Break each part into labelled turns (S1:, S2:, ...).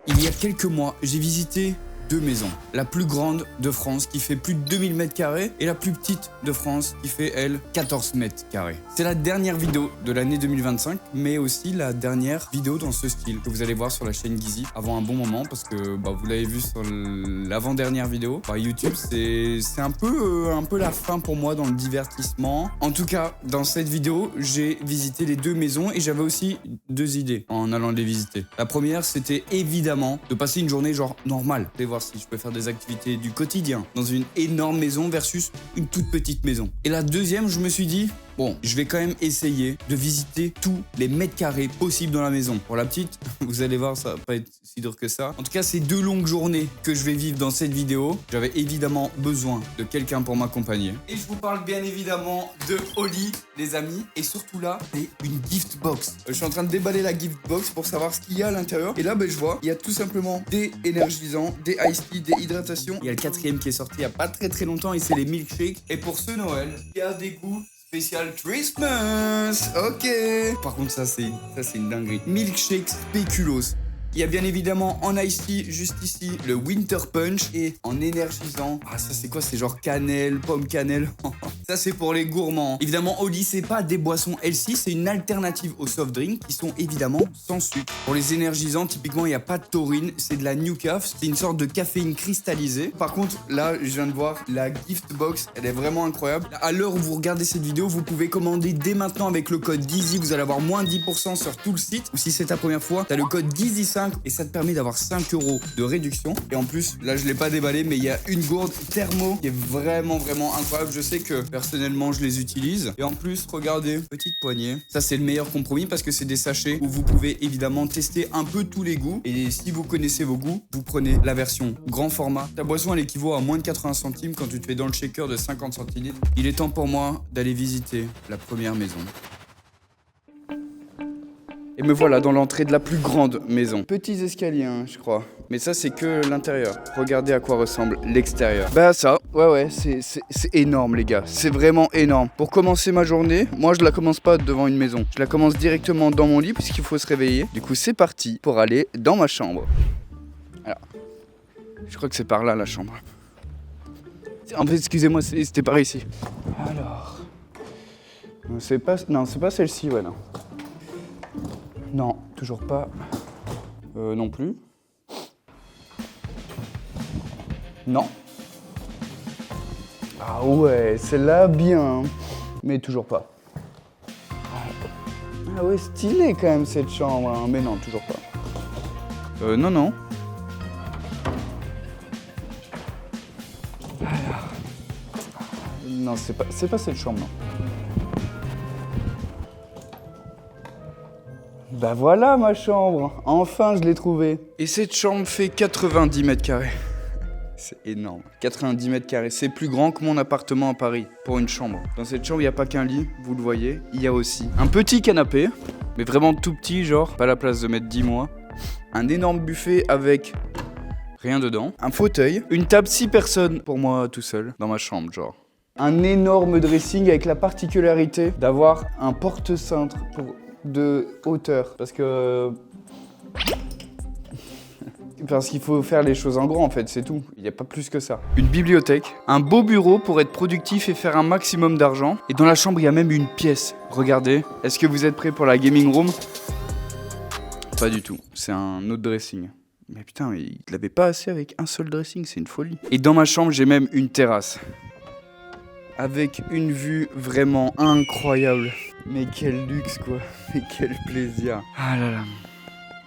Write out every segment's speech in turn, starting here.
S1: Il y a quelques mois, j'ai visité deux maisons. La plus grande de France qui fait plus de 2000 m² et la plus petite de France qui fait, elle, 14 m². C'est la dernière vidéo de l'année 2025, mais aussi la dernière vidéo dans ce style que vous allez voir sur la chaîne Guizy avant un bon moment parce que vous l'avez vu sur l'avant-dernière vidéo. YouTube, c'est un peu la fin pour moi dans le divertissement. En tout cas, dans cette vidéo, j'ai visité les deux maisons et j'avais aussi deux idées en allant les visiter. La première, c'était évidemment de passer une journée genre normale. Voir si je peux faire des activités du quotidien dans une énorme maison versus une toute petite maison. Et la deuxième, je me suis dit, bon, je vais quand même essayer de visiter tous les mètres carrés possibles dans la maison. Pour la petite, vous allez voir, ça va pas être si dur que ça. En tout cas, c'est 2 longues journées que je vais vivre dans cette vidéo. J'avais évidemment besoin de quelqu'un pour m'accompagner. Et je vous parle bien évidemment de Oli, les amis. Et surtout là, c'est une gift box. Je suis en train de déballer la gift box pour savoir ce qu'il y a à l'intérieur. Et là, je vois, il y a tout simplement des énergisants, des ice tea, des hydratations. Il y a le 4e qui est sorti il y a pas très longtemps et c'est les milkshakes. Et pour ce Noël, il y a des goûts spécial Christmas. Ok. Par contre, ça c'est une dinguerie. Milkshake spéculoos. Il y a bien évidemment en ice tea, juste ici, le Winter Punch. Et en énergisant, ça c'est quoi? C'est genre cannelle, pomme cannelle. Ça c'est pour les gourmands. Évidemment, Oli, c'est pas des boissons healthy, c'est une alternative aux soft drinks qui sont évidemment sans sucre. Pour les énergisants, typiquement, il n'y a pas de taurine, c'est de la New Caf. C'est une sorte de caféine cristallisée. Par contre, là, je viens de voir la gift box, elle est vraiment incroyable. À l'heure où vous regardez cette vidéo, vous pouvez commander dès maintenant avec le code Guizy. Vous allez avoir moins 10% sur tout le site. Ou si c'est ta première fois, tu as le code Guizy5 et ça te permet d'avoir 5 € de réduction. Et en plus, là, je l'ai pas déballé, mais il y a une gourde thermo qui est vraiment incroyable. Je sais que personnellement, je les utilise. Et en plus, regardez, petite poignée. Ça, c'est le meilleur compromis parce que c'est des sachets où vous pouvez évidemment tester un peu tous les goûts. Et si vous connaissez vos goûts, vous prenez la version grand format. Ta boisson, elle équivaut à moins de 80 centimes quand tu te fais dans le shaker de 50 centilitres. Il est temps pour moi d'aller visiter la première maison. Et me voilà dans l'entrée de la plus grande maison. Petits escaliers, je crois. Mais ça, c'est que l'intérieur. Regardez à quoi ressemble l'extérieur. Ça, ouais, c'est énorme, les gars. C'est vraiment énorme. Pour commencer ma journée, moi, je la commence pas devant une maison. Je la commence directement dans mon lit, puisqu'il faut se réveiller. Du coup, c'est parti pour aller dans ma chambre. Alors, je crois que c'est par là, la chambre. En fait, excusez-moi, c'était par ici. Alors... c'est pas celle-ci, ouais, non. Non, toujours pas. Non plus. Non. Ah ouais, celle-là, bien. Mais toujours pas. Ah ouais, stylé quand même cette chambre. Mais non, toujours pas. Non. Alors... non, c'est pas cette chambre, non. Voilà ma chambre, enfin je l'ai trouvée. Et cette chambre fait 90 m². C'est énorme. 90 m², c'est plus grand que mon appartement à Paris pour une chambre. Dans cette chambre, il n'y a pas qu'un lit, vous le voyez. Il y a aussi un petit canapé, mais vraiment tout petit, genre pas la place de mettre 10 mois. Un énorme buffet avec rien dedans. Un fauteuil, une table 6 personnes pour moi tout seul dans ma chambre, genre. Un énorme dressing avec la particularité d'avoir un porte-cintre de hauteur parce qu'il faut faire les choses en grand en fait, c'est tout, il n'y a pas plus que ça. Une bibliothèque, un beau bureau pour être productif et faire un maximum d'argent. Et dans la chambre, il y a même une pièce. Regardez, est-ce que vous êtes prêts pour la gaming room? Pas du tout, c'est un autre dressing. Mais putain, il l'avait pas assez avec un seul dressing, c'est une folie. Et dans ma chambre, j'ai même une terrasse. Avec une vue vraiment incroyable. Mais quel luxe quoi, mais quel plaisir. Ah là là.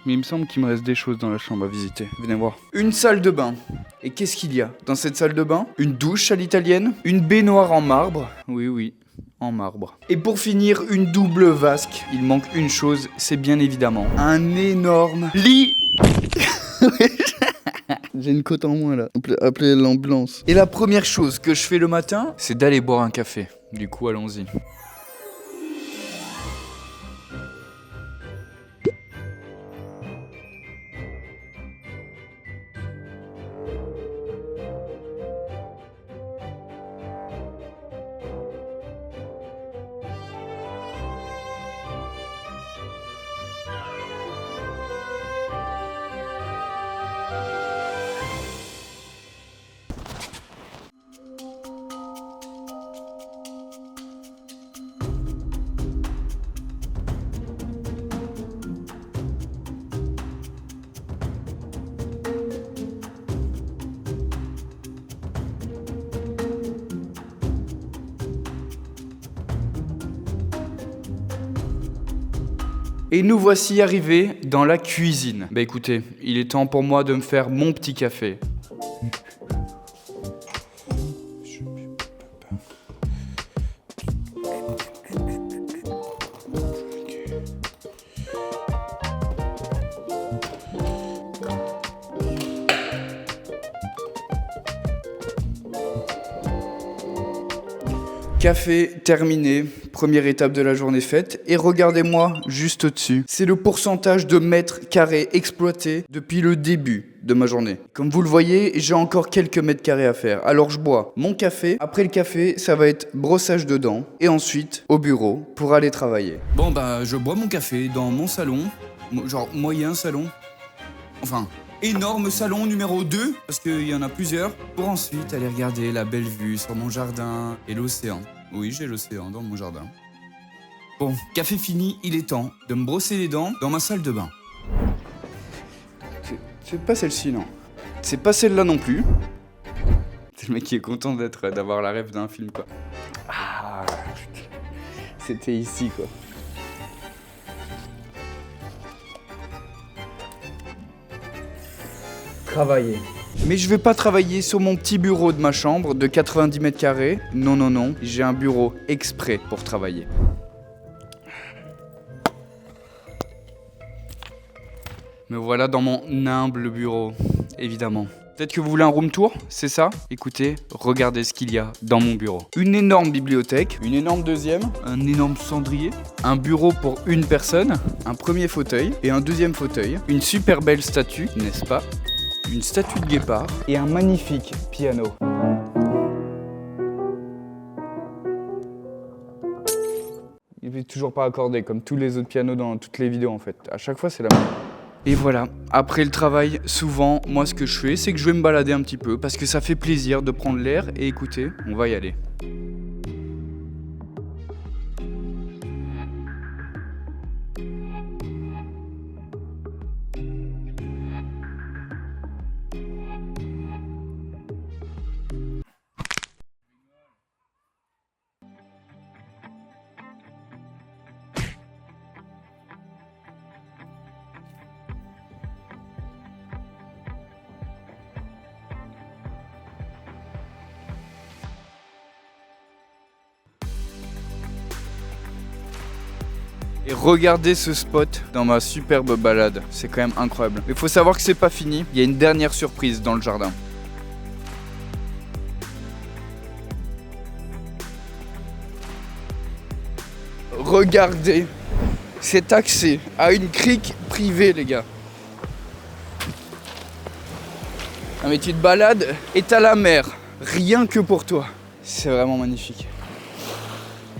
S1: Mais il me semble qu'il me reste des choses dans la chambre à visiter. Venez voir. Une salle de bain. Et qu'est-ce qu'il y a dans cette salle de bain? Une douche à l'italienne, une baignoire en marbre. Oui, en marbre. Et pour finir, une double vasque. Il manque une chose, c'est bien évidemment un énorme lit. J'ai une côte en moins là, appelez l'ambulance. Et la première chose que je fais le matin, c'est d'aller boire un café. Du coup, allons-y. Et nous voici arrivés dans la cuisine. Bah écoutez, il est temps pour moi de me faire mon petit café. Café terminé, première étape de la journée faite, et regardez-moi juste au-dessus. C'est le pourcentage de mètres carrés exploités depuis le début de ma journée. Comme vous le voyez, j'ai encore quelques mètres carrés à faire. Alors je bois mon café, après le café, ça va être brossage de dents, et ensuite au bureau pour aller travailler. Bon bah je bois mon café dans mon salon, genre moyen salon, enfin... énorme salon numéro 2, parce qu'il y en a plusieurs, pour ensuite aller regarder la belle vue sur mon jardin et l'océan. Oui, j'ai l'océan dans mon jardin. Bon, café fini, il est temps de me brosser les dents dans ma salle de bain. C'est pas celle-ci, non. C'est pas celle-là non plus. C'est le mec qui est content d'avoir la rêve d'un film, quoi. Ah, c'était ici, quoi. Travailler. Mais je vais pas travailler sur mon petit bureau de ma chambre de 90 mètres carrés. Non, non, non. J'ai un bureau exprès pour travailler. Me voilà dans mon humble bureau, évidemment. Peut-être que vous voulez un room tour, c'est ça? Écoutez, regardez ce qu'il y a dans mon bureau. Une énorme bibliothèque, une énorme deuxième, un énorme cendrier, un bureau pour une personne, un premier fauteuil et un deuxième fauteuil, une super belle statue, n'est-ce pas? Une statue de guépard et un magnifique piano. Il n'est toujours pas accordé, comme tous les autres pianos dans toutes les vidéos en fait. À chaque fois, c'est la même. Et voilà, après le travail, souvent, moi ce que je fais, c'est que je vais me balader un petit peu parce que ça fait plaisir de prendre l'air et écoutez, on va y aller. Et regardez ce spot dans ma superbe balade, c'est quand même incroyable. Mais il faut savoir que c'est pas fini, il y a une dernière surprise dans le jardin. Regardez cet accès à une crique privée, les gars. Ah mais tu te balades et t'as la mer, rien que pour toi. C'est vraiment magnifique.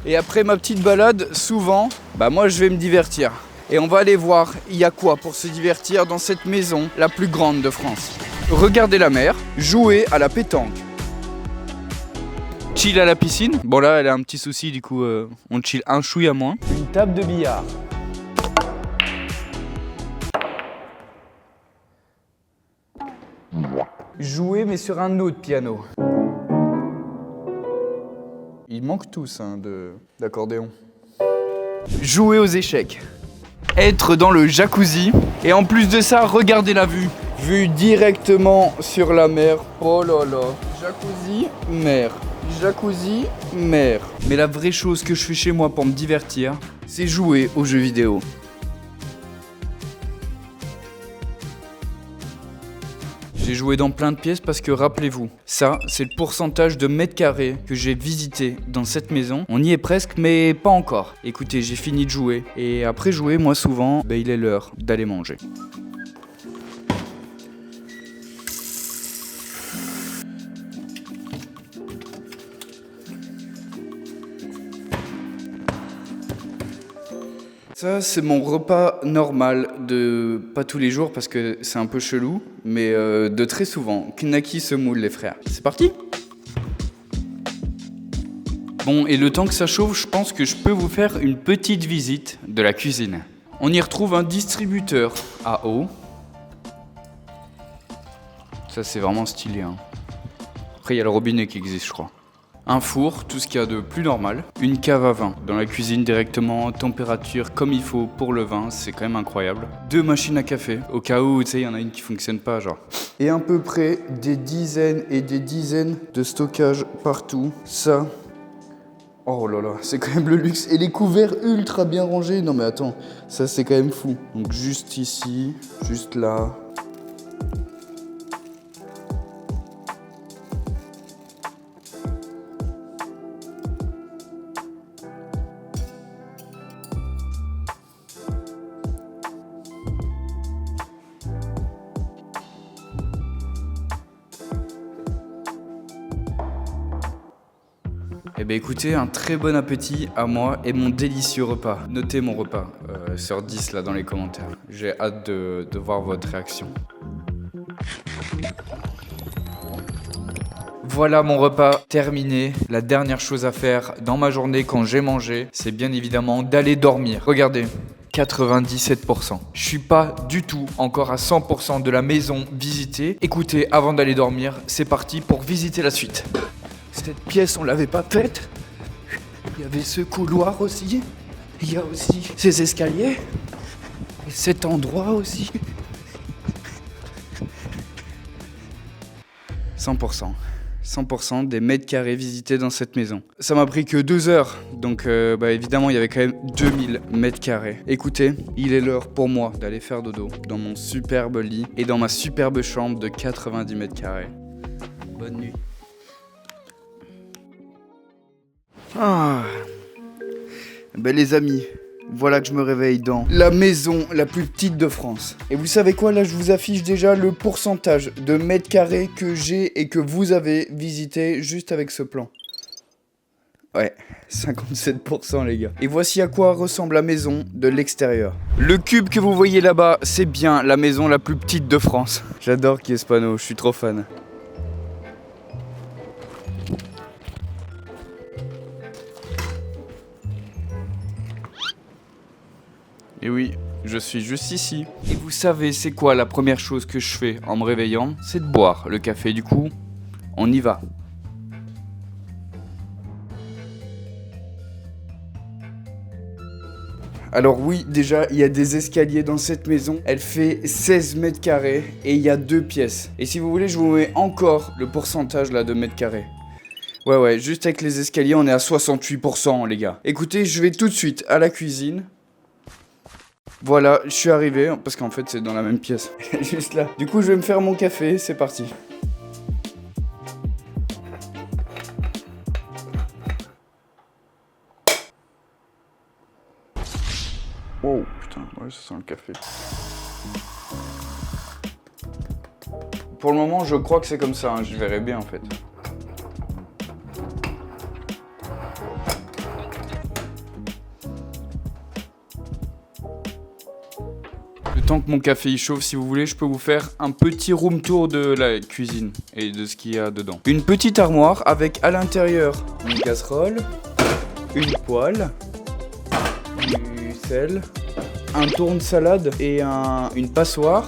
S1: Et après ma petite balade, souvent, moi je vais me divertir. Et on va aller voir, il y a quoi pour se divertir dans cette maison la plus grande de France. Regarder la mer, jouer à la pétanque. Chill à la piscine. Bon là, elle a un petit souci, du coup, on chill un chouïa moins. Une table de billard. Jouer mais sur un autre piano. Ils manquent tous d'accordéon. Jouer aux échecs. Être dans le jacuzzi. Et en plus de ça, regardez la vue. Vue directement sur la mer. Oh là là. Jacuzzi, mer. Jacuzzi, mer. Mais la vraie chose que je fais chez moi pour me divertir, c'est jouer aux jeux vidéo. J'ai joué dans plein de pièces parce que rappelez-vous, ça c'est le pourcentage de mètres carrés que j'ai visité dans cette maison. On y est presque mais pas encore. Écoutez, j'ai fini de jouer et après jouer, moi souvent, il est l'heure d'aller manger. Ça, c'est mon repas normal de, pas tous les jours parce que c'est un peu chelou, mais de très souvent. Knacky semoule, les frères. C'est parti? Bon, et le temps que ça chauffe, je pense que je peux vous faire une petite visite de la cuisine. On y retrouve un distributeur à eau. Ça, c'est vraiment stylé, hein. Après, il y a le robinet qui existe, je crois. un four, tout ce qu'il y a de plus normal, une cave à vin dans la cuisine directement, température comme il faut pour le vin, c'est quand même incroyable. 2 machines à café, au cas où, tu sais, il y en a une qui fonctionne pas, genre. Et à peu près des dizaines et des dizaines de stockages partout, ça... Oh là là, c'est quand même le luxe. Et les couverts ultra bien rangés. Non mais attends, ça c'est quand même fou. Donc juste ici, juste là. Eh bien écoutez, un très bon appétit à moi et mon délicieux repas. Notez mon repas sur 10 là dans les commentaires. J'ai hâte de voir votre réaction. Voilà mon repas terminé. La dernière chose à faire dans ma journée quand j'ai mangé, c'est bien évidemment d'aller dormir. Regardez. 97%. Je suis pas du tout encore à 100% de la maison visitée. Écoutez, avant d'aller dormir, c'est parti pour visiter la suite. Cette pièce, on l'avait pas faite. Il y avait ce couloir aussi. Il y a aussi ces escaliers. Et cet endroit aussi. 100%. 100% des mètres carrés visités dans cette maison. Ça m'a pris que 2 heures, donc évidemment il y avait quand même 2000 mètres carrés. Écoutez, il est l'heure pour moi d'aller faire dodo dans mon superbe lit et dans ma superbe chambre de 90 mètres carrés. Bonne nuit. Ah, ben les amis, voilà que je me réveille dans la maison la plus petite de France. Et vous savez quoi, là je vous affiche déjà le pourcentage de mètres carrés que j'ai et que vous avez visité juste avec ce plan. Ouais, 57% les gars. Et voici à quoi ressemble la maison de l'extérieur. Le cube que vous voyez là-bas, c'est bien la maison la plus petite de France. J'adore qui est ce panneau, je suis trop fan. Et oui, je suis juste ici. Et vous savez, c'est quoi la première chose que je fais en me réveillant? C'est de boire le café. Du coup, on y va. Alors oui, déjà, il y a des escaliers dans cette maison. Elle fait 16 mètres carrés et il y a 2 pièces. Et si vous voulez, je vous mets encore le pourcentage là de mètres carrés. Ouais, juste avec les escaliers, on est à 68% les gars. Écoutez, je vais tout de suite à la cuisine. Voilà, je suis arrivé, parce qu'en fait c'est dans la même pièce, juste là. Du coup je vais me faire mon café, c'est parti. Oh putain, ouais ça sent le café. Pour le moment je crois que c'est comme ça, hein, je verrai bien en fait. Le temps que mon café y chauffe, si vous voulez, je peux vous faire un petit room tour de la cuisine et de ce qu'il y a dedans. Une petite armoire avec à l'intérieur une casserole, une poêle, du sel, un tourne-salade et une passoire.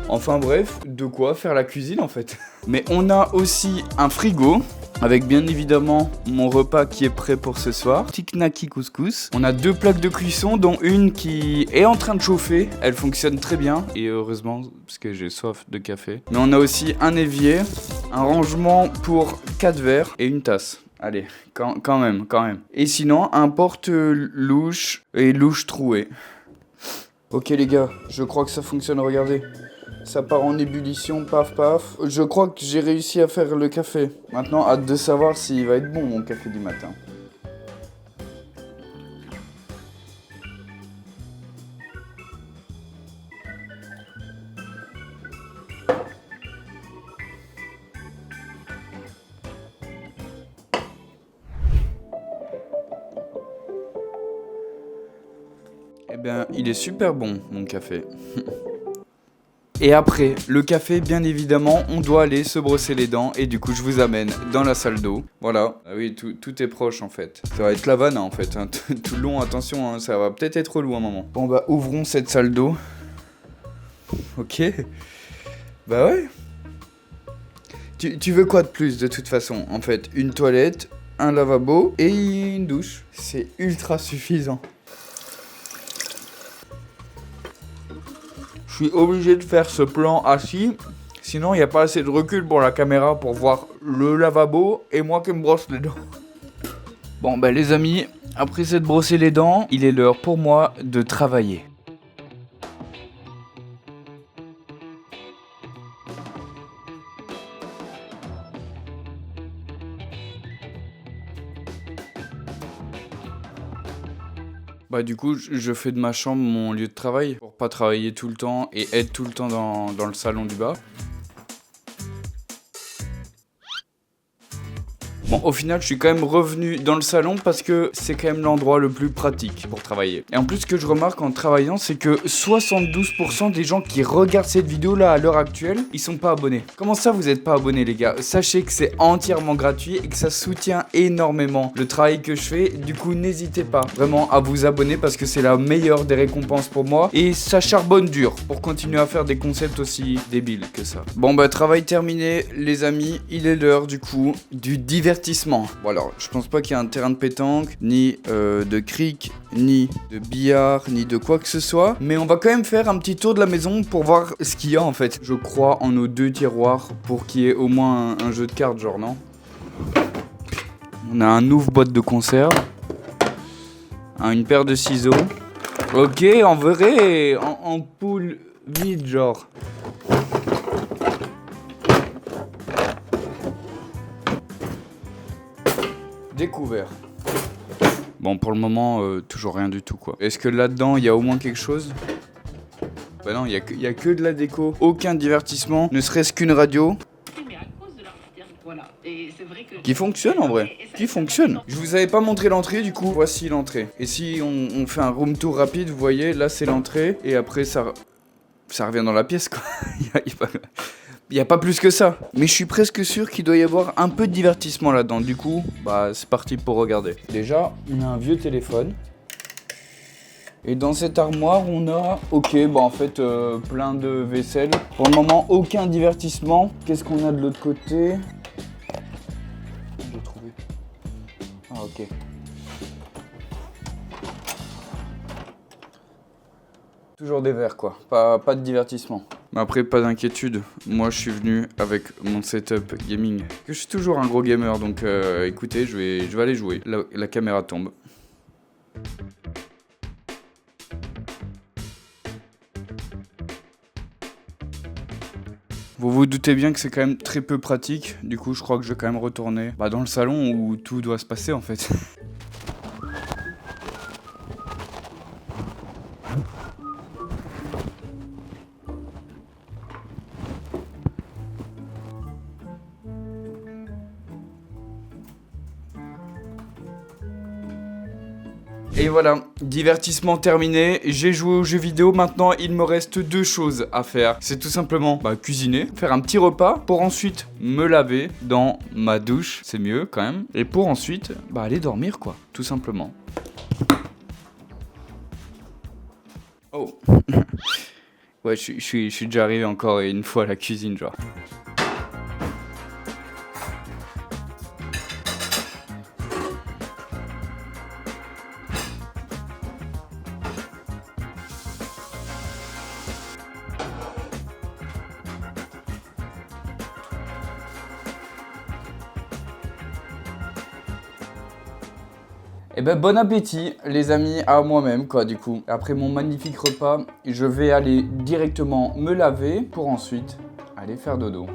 S1: Enfin bref, de quoi faire la cuisine en fait. Mais on a aussi un frigo. Avec bien évidemment mon repas qui est prêt pour ce soir. Tiknaki couscous. On a 2 plaques de cuisson dont une qui est en train de chauffer. Elle fonctionne très bien. Et heureusement parce que j'ai soif de café. Mais on a aussi un évier, un rangement pour 4 verres et une tasse. Allez, quand même. Et sinon un porte-louche et louche trouée. Ok les gars, je crois que ça fonctionne, regardez. Ça part en ébullition, paf. Je crois que j'ai réussi à faire le café. Maintenant, hâte de savoir s'il va être bon mon café du matin. Eh bien, il est super bon mon café. Et après le café, bien évidemment, on doit aller se brosser les dents et du coup je vous amène dans la salle d'eau. Voilà, ah oui, tout est proche en fait. Ça va être la vanne en fait, hein. Tout le long, attention, hein, ça va peut-être être relou un moment. Bon bah ouvrons cette salle d'eau. Ok. Bah ouais. Tu veux quoi de plus de toute façon? En fait, une toilette, un lavabo et une douche. C'est ultra suffisant. Je suis obligé de faire ce plan assis, sinon il n'y a pas assez de recul pour la caméra pour voir le lavabo et moi qui me brosse les dents. Bon bah les amis, après s'être brossé les dents, il est l'heure pour moi de travailler. Bah du coup, je fais de ma chambre mon lieu de travail pour pas travailler tout le temps et être tout le temps dans le salon du bas. Bon, au final, je suis quand même revenu dans le salon parce que c'est quand même l'endroit le plus pratique pour travailler. Et en plus, ce que je remarque en travaillant, c'est que 72% des gens qui regardent cette vidéo là à l'heure actuelle, ils sont pas abonnés. Comment ça, vous êtes pas abonnés, les gars? Sachez que c'est entièrement gratuit et que ça soutient énormément le travail que je fais. Du coup, n'hésitez pas vraiment à vous abonner parce que c'est la meilleure des récompenses pour moi. Et ça charbonne dur pour continuer à faire des concepts aussi débiles que ça. Bon, bah, travail terminé, les amis. Il est l'heure, du coup, du divertissement. Bon alors, je pense pas qu'il y ait un terrain de pétanque, ni de cric, ni de billard, ni de quoi que ce soit. Mais on va quand même faire un petit tour de la maison pour voir ce qu'il y a en fait. Je crois en nos 2 tiroirs pour qu'il y ait au moins un jeu de cartes, genre non? On a un ouvre boîte de conserve, une paire de ciseaux. Ok, en vrai, en poule vide genre. Découvert. Bon, pour le moment, toujours rien du tout, quoi. Est-ce que là-dedans, il y a au moins quelque chose? Bah non, il y a que de la déco. Aucun divertissement, ne serait-ce qu'une radio. Qui fonctionne en vrai. Qui fonctionne. Je vous avais pas montré l'entrée, du coup, voici l'entrée. Et si on fait un room tour rapide, vous voyez, là c'est l'entrée. Et après, ça revient dans la pièce, quoi. Il n'y a pas plus que ça. Mais je suis presque sûr qu'il doit y avoir un peu de divertissement là-dedans. Du coup, bah c'est parti pour regarder. Déjà, on a un vieux téléphone. Et dans cette armoire, on a, ok, bah en fait, plein de vaisselle. Pour le moment, aucun divertissement. Qu'est-ce qu'on a de l'autre côté? J'ai trouvé. Ah, ok. Toujours des verres, quoi. Pas de divertissement. Mais après, pas d'inquiétude. Moi, je suis venu avec mon setup gaming. Que je suis toujours un gros gamer, donc écoutez, je vais aller jouer. La caméra tombe. Vous vous doutez bien que c'est quand même très peu pratique. Du coup, je crois que je vais quand même retourner dans le salon où tout doit se passer, en fait. Et voilà, divertissement terminé, j'ai joué aux jeux vidéo, maintenant il me reste 2 choses à faire. C'est tout simplement cuisiner, faire un petit repas, pour ensuite me laver dans ma douche, c'est mieux quand même. Et pour ensuite aller dormir quoi, tout simplement. Oh. Ouais, je suis déjà arrivé encore une fois à la cuisine genre. Et ben bon appétit les amis à moi-même quoi du coup. Après mon magnifique repas, je vais aller directement me laver pour ensuite aller faire dodo.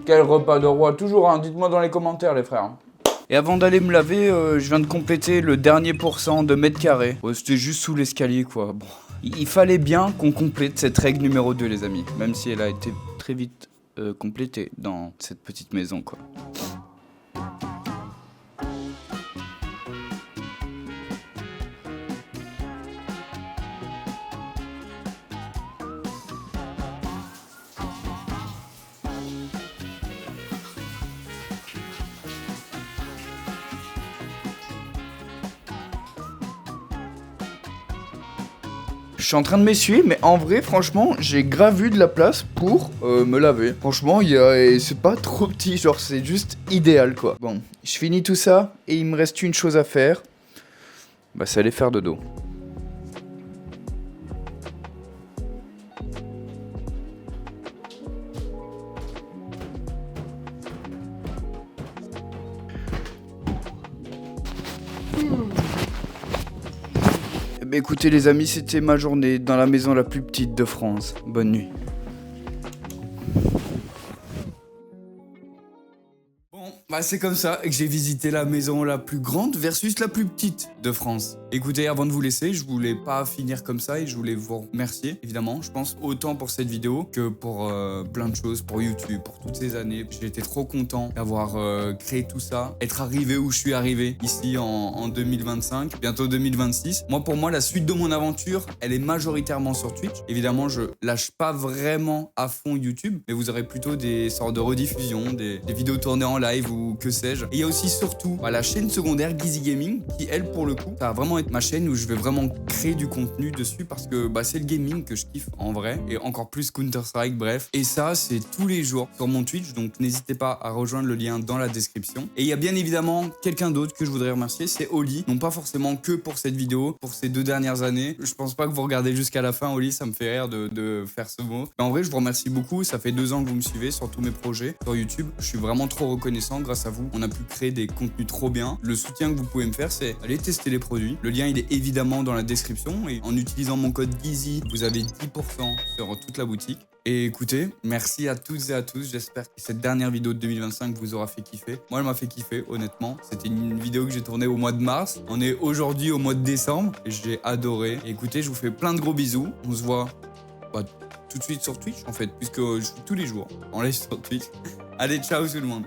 S1: Quel repas de roi, toujours hein, dites-moi dans les commentaires les frères. Et avant d'aller me laver, je viens de compléter le dernier pourcent de mètres carrés. Ouais, c'était juste sous l'escalier quoi. Bon. Il fallait bien qu'on complète cette règle numéro 2 les amis. Même si elle a été très vite complétée dans cette petite maison quoi. je suis en train de m'essuyer, mais en vrai, franchement, j'ai grave eu de la place pour me laver. Franchement, c'est pas trop petit, genre c'est juste idéal quoi. Bon, je finis tout ça et il me reste une chose à faire. Bah, c'est aller faire dodo. Bah écoutez les amis, c'était ma journée dans la maison la plus petite de France. Bonne nuit. Bon, bah c'est comme ça que j'ai visité la maison la plus grande versus la plus petite de France. Écoutez, avant de vous laisser, je voulais pas finir comme ça et je voulais vous remercier, évidemment. Je pense autant pour cette vidéo que pour plein de choses, pour YouTube, pour toutes ces années. J'ai été trop content d'avoir créé tout ça, être arrivé où je suis arrivé, ici en 2025, bientôt 2026. Pour moi, la suite de mon aventure, elle est majoritairement sur Twitch. Évidemment, je lâche pas vraiment à fond YouTube, mais vous aurez plutôt des sortes de rediffusions, des vidéos tournées en live ou que sais-je. Et il y a aussi surtout la chaîne secondaire Guizy Gaming, qui elle, pour le coup, ça va vraiment être ma chaîne où je vais vraiment créer du contenu dessus parce que c'est le gaming que je kiffe en vrai et encore plus Counter-Strike, bref. Et ça, c'est tous les jours sur mon Twitch, donc n'hésitez pas à rejoindre le lien dans la description. Et il y a bien évidemment quelqu'un d'autre que je voudrais remercier, c'est Oli. Non pas forcément que pour cette vidéo, pour ces 2 dernières années. Je pense pas que vous regardez jusqu'à la fin, Oli, ça me fait rire de faire ce mot. Mais en vrai, je vous remercie beaucoup. Ça fait 2 ans que vous me suivez sur tous mes projets sur YouTube. Je suis vraiment trop reconnaissant. Grâce à vous, on a pu créer des contenus trop bien. Le soutien que vous pouvez me faire, c'est aller tester les produits. Le lien, il est évidemment dans la description. Et en utilisant mon code GUIZY, vous avez 10% sur toute la boutique. Et écoutez, merci à toutes et à tous. J'espère que cette dernière vidéo de 2025 vous aura fait kiffer. Moi, elle m'a fait kiffer, honnêtement. C'était une vidéo que j'ai tournée au mois de mars. On est aujourd'hui au mois de décembre. Et j'ai adoré. Et écoutez, je vous fais plein de gros bisous. On se voit tout de suite sur Twitch, en fait, puisque je suis tous les jours en live sur Twitch. Allez, ciao tout le monde.